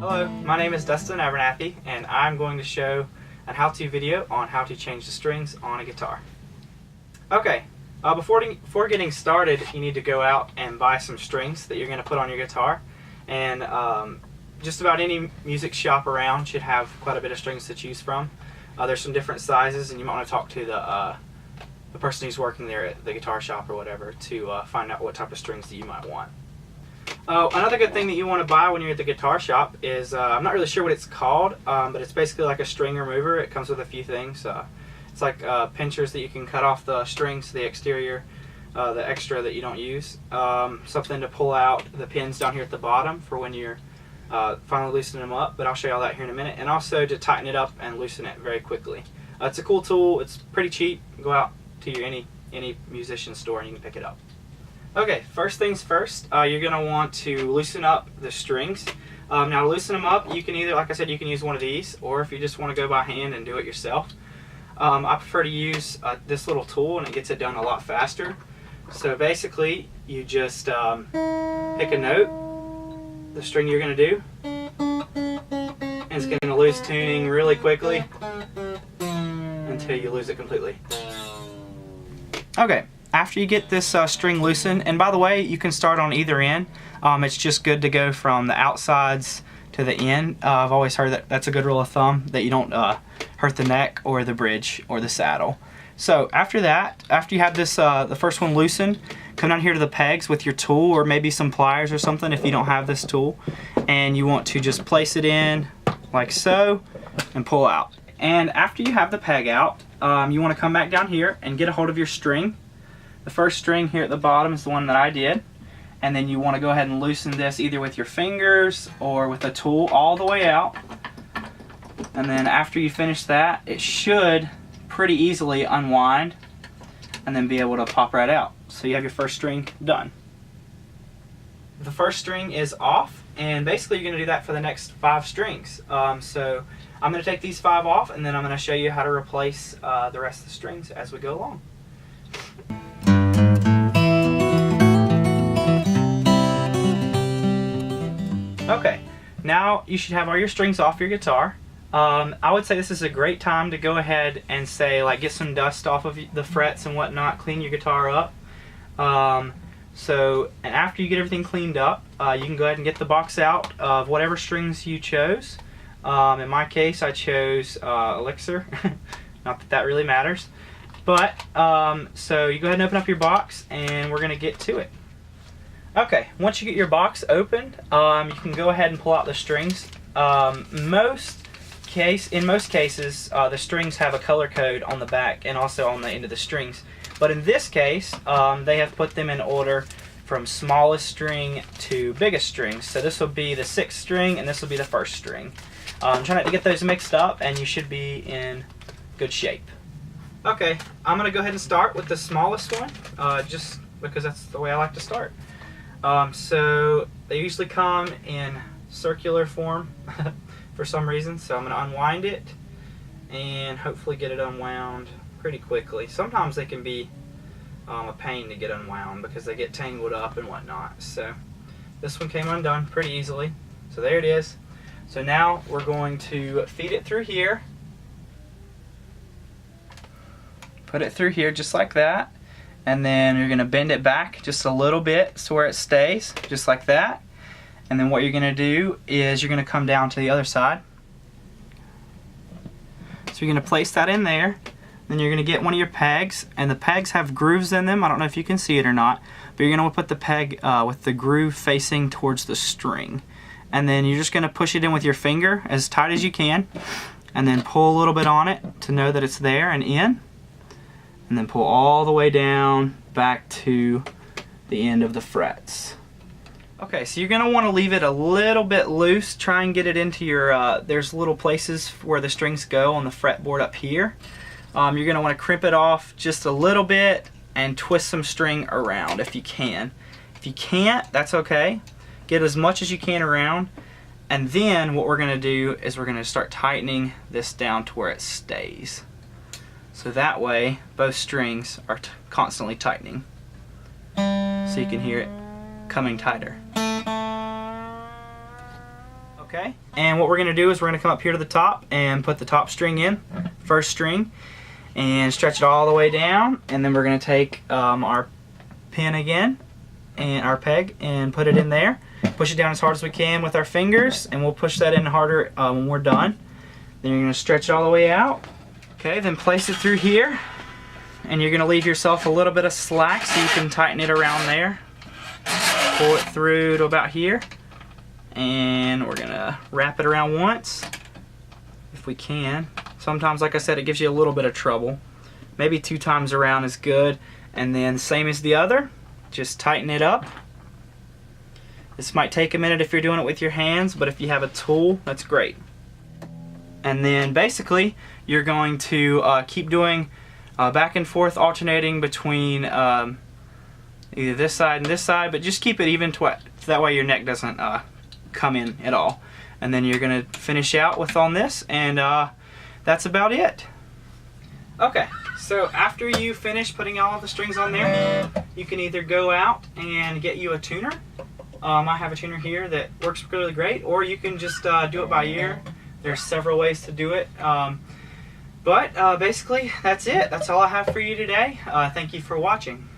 Hello, my name is Dustin Abernathy, and I'm going to show a how-to video on how to change the strings on a guitar. Okay, before getting started, you need to go out and buy some strings that you're going to put on your guitar. And just about any music shop around should have quite a bit of strings to choose from. There's some different sizes, and you might want to talk to the person who's working there at the guitar shop or whatever to find out what type of strings that you might want. Another good thing that you want to buy when you're at the guitar shop is, I'm not really sure what it's called, but it's basically like a string remover. It comes with a few things. It's like pinchers that you can cut off the strings, the exterior, the extra that you don't use. Something to pull out the pins down here at the bottom for when you're finally loosening them up, but I'll show you all that here in a minute. And also to tighten it up and loosen it very quickly. It's a cool tool. It's pretty cheap. Go out to your any musician store and you can pick it up. Okay, first things first, you're going to want to loosen up the strings. Now to loosen them up, you can either, like I said, you can use one of these, or if you just want to go by hand and do it yourself. I prefer to use this little tool, and it gets it done a lot faster. So basically, you just pick a note, the string you're going to do, and it's going to lose tuning really quickly until you lose it completely. Okay. After you get this string loosened, and by the way, you can start on either end. It's just good to go from the outsides to the end. I've always heard that that's a good rule of thumb, that you don't hurt the neck or the bridge or the saddle. So after that, after you have this the first one loosened, come down here to the pegs with your tool, or maybe some pliers or something if you don't have this tool, and you want to just place it in like so and pull out. And after you have the peg out, you want to come back down here and get a hold of your string. The first string here at the bottom is the one that I did, and then you want to go ahead and loosen this either with your fingers or with a tool all the way out. And then after you finish that, it should pretty easily unwind and then be able to pop right out. So you have your first string done. The first string is off, and basically you're going to do that for the next 5 strings. So I'm going to take these 5 off, and then I'm going to show you how to replace the rest of the strings as we go along. Okay, now you should have all your strings off your guitar. I would say this is a great time to go ahead and say, like, get some dust off of the frets and whatnot, clean your guitar up. And after you get everything cleaned up, you can go ahead and get the box out of whatever strings you chose. In my case, I chose Elixir. Not that that really matters. But, so you go ahead and open up your box, and we're going to get to it. Okay, once you get your box opened, you can go ahead and pull out the strings. In most cases, the strings have a color code on the back and also on the end of the strings. But in this case, they have put them in order from smallest string to biggest string. So this will be the 6th string, and this will be the 1st string. Try not to get those mixed up, and you should be in good shape. Okay, I'm going to go ahead and start with the smallest one, just because that's the way I like to start. So they usually come in circular form for some reason, so I'm going to unwind it and hopefully get it unwound pretty quickly. Sometimes they can be a pain to get unwound because they get tangled up and whatnot. So this one came undone pretty easily. So there it is. So now we're going to feed it through here. Put it through here just like that. And then you're going to bend it back just a little bit so where it stays, just like that. And then what you're going to do is you're going to come down to the other side. So you're going to place that in there. Then you're going to get one of your pegs, and the pegs have grooves in them. I don't know if you can see it or not, but you're going to put the peg with the groove facing towards the string. And then you're just going to push it in with your finger as tight as you can, and then pull a little bit on it to know that it's there and in. And then pull all the way down back to the end of the frets. Okay, so you're going to want to leave it a little bit loose. Try and get it into your, there's little places where the strings go on the fretboard up here. You're going to want to crimp it off just a little bit and twist some string around if you can. If you can't, that's okay. Get as much as you can around. And then what we're going to do is we're going to start tightening this down to where it stays. So that way, both strings are constantly tightening. So you can hear it coming tighter. Okay, and what we're going to do is we're going to come up here to the top and put the top string in, first string, and stretch it all the way down, and then we're going to take our pin again and our peg and put it in there, push it down as hard as we can with our fingers, and we'll push that in harder when we're done. Then you're going to stretch it all the way out. Okay, then place it through here, and you're going to leave yourself a little bit of slack so you can tighten it around there. Pull it through to about here, and we're going to wrap it around once if we can. Sometimes, like I said, it gives you a little bit of trouble. Maybe 2 times around is good, and then same as the other, just tighten it up. This might take a minute if you're doing it with your hands, but if you have a tool, that's great. And then basically you're going to keep doing back and forth, alternating between either this side and this side, but just keep it even so that way your neck doesn't come in at all. And then you're going to finish out with on this, and that's about it. Okay, so after you finish putting all of the strings on there, you can either go out and get you a tuner. I have a tuner here that works really great, or you can just do it by ear. There's several ways to do it. But basically, that's it. That's all I have for you today. Thank you for watching.